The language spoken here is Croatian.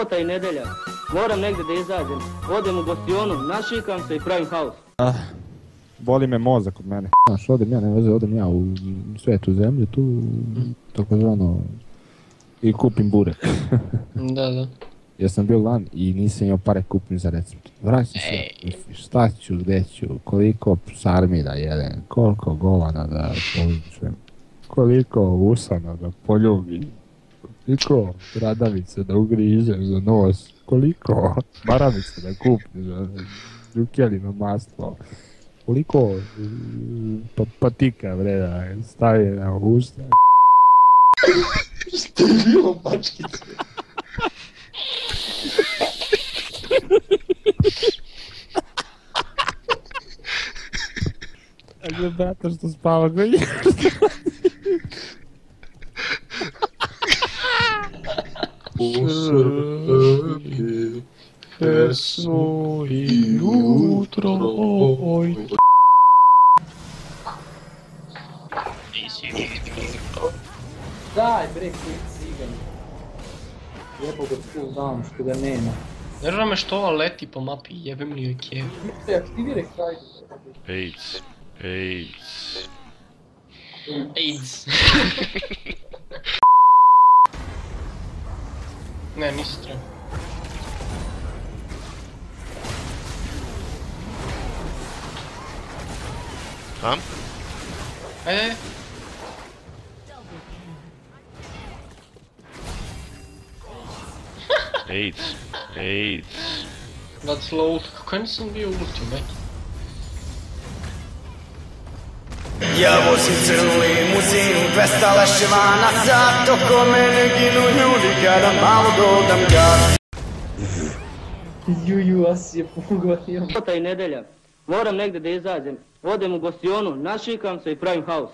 Subota i nedelja, moram negdje da izađem. Odem u gostionu, našikam se i pravim haos. Boli me mozak od mene. Znaš, odem ja u svetu zemlju, tu takozvano i kupim burek. Da. Ja sam bio glan i nisam imao pare kupim za recept. Vraćam se, šta ću, gdje ću, koliko sarmi da jedem, koliko govana da povučem, koliko usana da poljubim, koliko bradavice da ugrižem za nos, koliko maramice da kupim za džukjelino maslo, koliko patika vreda stavi na usta. Što je bilo pačkice? Dakle, brata što spava koji je. U Srbiji, pesmu i jutro oj. Daj bre, cigan. Jebo ga tu znam što ga nema. Nervira me što ova leti po mapi, jebem li joj kev. Aktiviraj kraj. AIDS. Ne, nisi treba. Tam? Ajde. AIDS. That's low. Kako nisam bio ulti, mek? Ja vozim crnu limuzinu, 200 leševa na sat, oko mene ginu ljudi kada malo dodam gas. Juju, as je pogodio. Subota i nedelja, moram negdje da izađem. Odem u gostionu, našikam se i pravim haos.